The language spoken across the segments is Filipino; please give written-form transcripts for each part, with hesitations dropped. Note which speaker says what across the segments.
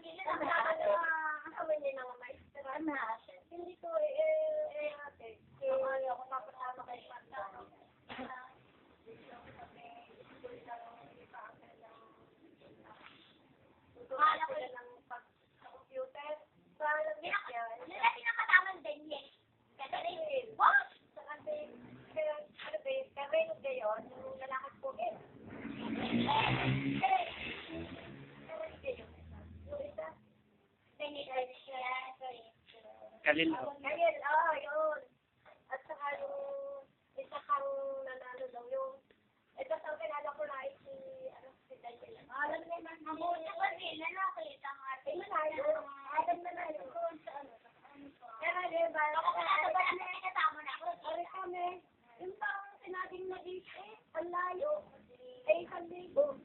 Speaker 1: gilid ang kami din ng maestra na. Hindi ko ate. Kaya ako napasama kay Panta. Kaya ko lang pag-computer. Nila pinakatamang din yan. Kasi, what? Kasi, ano ba yun? Yung lalaki po eh.
Speaker 2: Kalil.
Speaker 1: Kalil, yun. At saka yung isa kang nanalo daw yung ito sa kinala ko na si Daniel. Alam naman, mabuti ko din, lalaki, tanga. Manalo. Adam manalo. Pero diba, ako ba na kasama na ako? Ari kami. Yung pang sinabing nag-isip, ang layo. Ay, 1,000.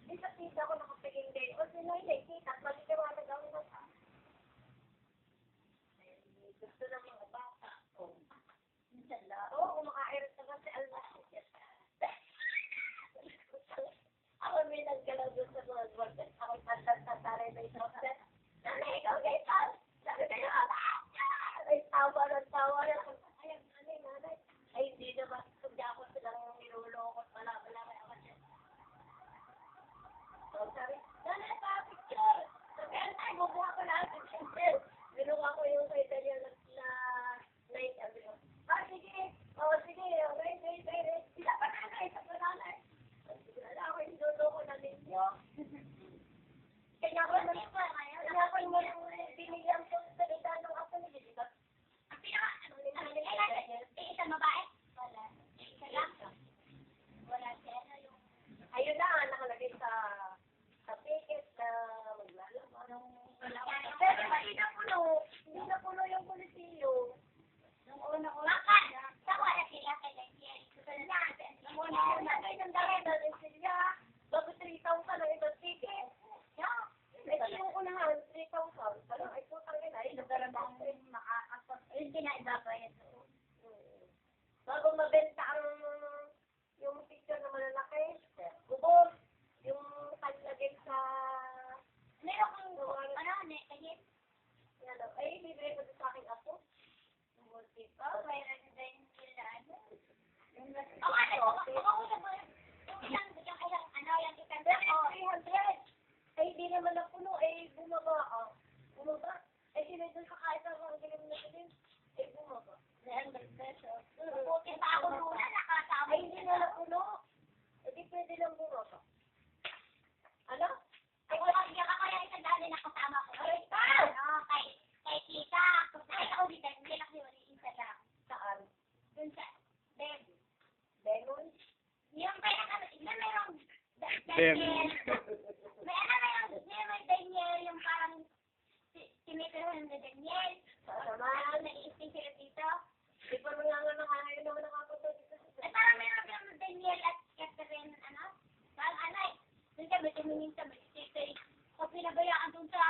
Speaker 1: Isa tita ko nakapiging din. O sino yung kita, magkikawanan daw na sa. Gusto ng mga bata. Oo, kumakairot na kasi almas. Ako may naggalaw doon sa mga workers. Ako taray na ito. Nanay, ikaw kay Pal. Sabi kayo, ay tawa na. Ay, nanay. Ay, hindi naman. Hindi ako silang nilulokot. Wala may awan siya. So, sabi, nanay, pa-picture. Sabi, antay, bubuha ko na ang picture. Binuha ko yung kay Daniel na night. Sabi ko, sige. Wait. Isa pa nanay. Wala ako yung luloko na ninyo. Kaya ako yung binigyan ko sa salita ng ako ni Jessica. Ang isang babae? Wala. Isa lang? Wala siya. Ayun na, nakalagay sa ticket na maglalaman. Pero hindi na puno yung polisiyo. Nung una ko. Bakit? Sawa na sila kay Daniel. Nung una kayo ng dahil sila. Bago 3,000 ang isang ticket. Ito yung unahan, 3,000. Parang ay putang ina. Nagdarabang makakasot. Yung pinaibabayad doon. Bago mabenta yung picture na malalaki. Bubog. Yung kalagay sa. Meron kong kanyit. Ay, bibili ko sa aking aso. Multi pa. Mayroon din sila. Yung isang 300. Ay, di naman na puno. Ay, bumaba. Ay, sinay doon sa kahit ang mga galing na din. Ay, bumaba. 100 pesos. Buti pa ako muna nakasama. Ay, hindi na puno. Ay, di pwede lang bumaba. Ano? Ay, walang ka kaya isang dali na kasama ko. Ay, kay tita. Ay, ako dito. Hindi na kayo isa lang. Saan? Doon sa Benon? Yung kaya kami, merong Daniel. May Daniel, yung parang sinitiruhan na Daniel. Nag-iisting sila dito. Di pa mga nakakain naman nakapunta dito. Ay, parang meron Daniel at Catherine, parang doon kami tumingin sa mag-isting. O pinabayaan doon sa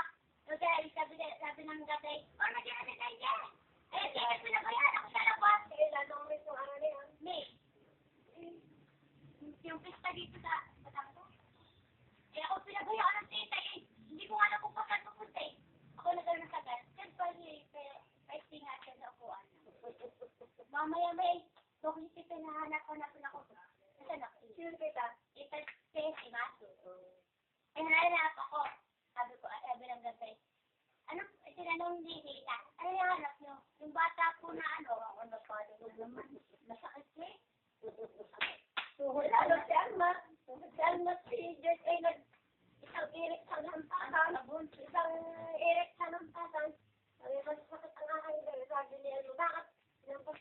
Speaker 1: hotel, sabi ng gatay, nagyan na Daniel. Eh, pinabayaan ako sa labas. Eh, lalong may itong na yan. May. Yung pista dito sa Batango. Eh, ako pinabayaan ng tita eh. Hindi ko nga kung paano pupunta eh. Ako nagano sa gas. Kasi pwede nga siya sa upuan. Mamaya may pag-isip na hanap-hanapin ako. Nasaan ako? Sino kita? Kita si Maso. Ay, hanap ako. Sabi ko, sabi ng gantay. Ano? Sinanong hindi kita. Ano yung hanap nyo? Yung bata po na ako napalunod naman. Masakit eh. Lalo si Alma. Si Alma si George ay isang irik sa lampasan. Isang irik sa lampasan. Sabi ko, sakit ang aking dahil. Sabi niya, bakit? Lampas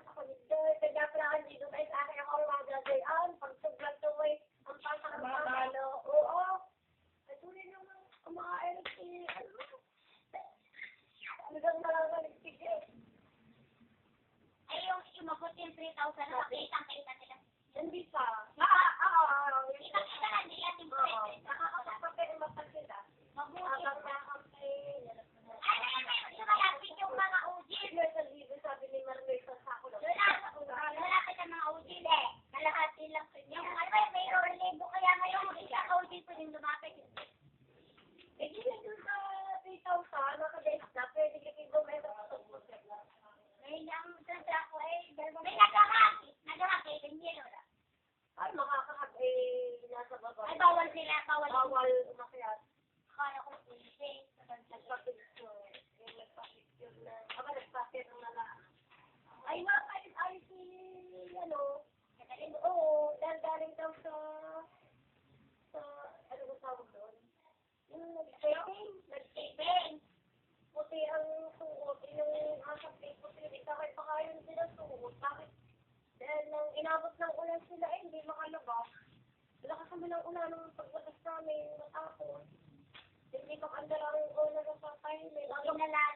Speaker 1: ako ni George. Kaya pala dito tayo sa akin ako magagayan. Pag suglan tuloy, ang pasang pamalo. Oo. Ay, tuloy naman kumakain si Alma. Hanggang nalaligtigil. Ay, yung sumagot yung 3,000 na kitang-kita nila. Hindi pa. Kita-kita na nila yung present. Nakakapagpapay ang mapag sila. Mabuti. Ay, sumalapit yung mga ujil. Sabi ni Marley sa sako. Malapit ang mga ujil eh. Malahati lang. Yung may orlebo kaya ngayon, isa ka ujil pa rin lumapit. Eh, bawal umakyat. Kaya ko hindi. Nagpa-picture. Yung nagpa-picture na. Nagpa-picture na lang. Ay, ay, si, oo, dahil galing daw sa, ano ba tawag doon? Yung nag-taping. Puti ang suot, yung asap puti, kahit pa kayo sila suot. Bakit? Dahil nang inabot ng ulan sila, hindi makalabas. Lakas kami ng ulan ng paglabas namin, matapos. Hindi makandala ang ulan ng papahimik.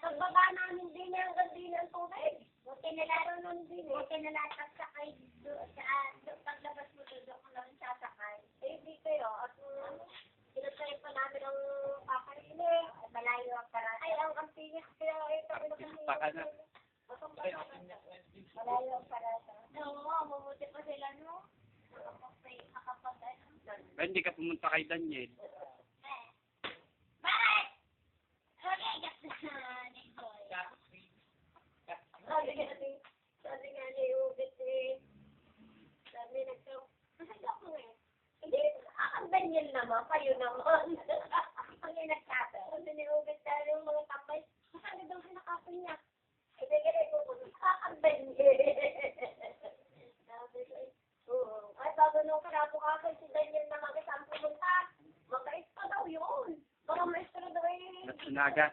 Speaker 1: Pagbaba namin din hanggang din ang tubig. Buti nalatas sakay doon paglabas mo doon ako lang sasakay. Eh, hindi kayo. At pinagsayo pa namin ang papahimik. Malayo ang parata. Ay, ang pinis kaya ito.
Speaker 2: Baka na.
Speaker 1: Malayo ang parata. Oo, mabuti pa sila, no?
Speaker 2: Ay, hindi ka pumunta kay Daniel.
Speaker 1: Bakit? Sabi nga niya yung bitri. Sabi ako eh. Hindi, ang Daniel naman, kayo naman. Ang nagsabi. Sabi ni Ubit tayo yung mga tapay. Sabi daw sinakapin niya. Hindi ka rin pumunta. Ang Daniel. Sabi ko eh. Ay, bago nung kinabukasan si Daniel naman kasi ang pumunta. Magkait pa daw yun. Baka maestro daw eh.
Speaker 2: Natsunaga.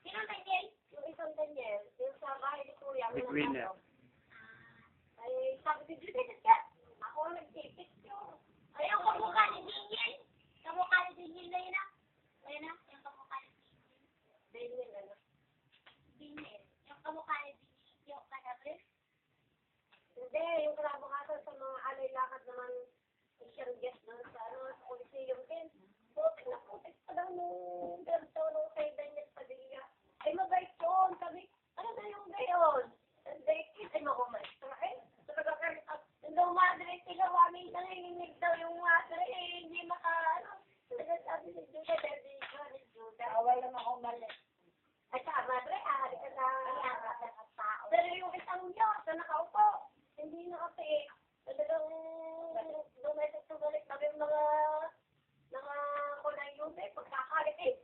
Speaker 1: Sino Daniel? Yung isang Daniel. Yung sa bahay ni Kuya.
Speaker 2: The winner.
Speaker 1: Ay, sabi ni Judy, ako ang nag-tipit yun. Ay, ang kamukha ni Daniel. Kamukha ni Daniel na yun ah. Ayun ah, yung kamukha ni Daniel. Daniel ano? Daniel. Yung kamukha ni Daniel. Yung kanabre? Hindi, yung kinabukasan sa mga alay lakad naman siyang guest doon sa sa Coliseum din. Putik na putik pa daw nung ganito nung kay Daniel Padilla. Ay, mabait yun. Sabi, ano na yung gayon? Hindi, ay makumaestra. Eh, talaga kayo. Nung madre sila, waming nanginginig daw yung madre. Eh, hindi talaga sabi ni Judah, dahil ni Judah. Awal naman ako mali. Ay, sa madre, ahari ka na. Pero yung isang Diyos na nakaupo, hindi nakapiik. Talagang domestic to balik kami mga kulay yung pagkakalit eh.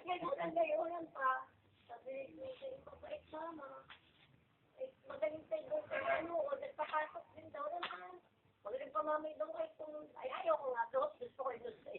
Speaker 1: Ngayon pa. Sabi ni mabait mama. Magaling tayo doon sa o nagpapasok din daw naman. Magaling pa mama doon kay kung ayaw ko nga doon. Gusto ko doon sa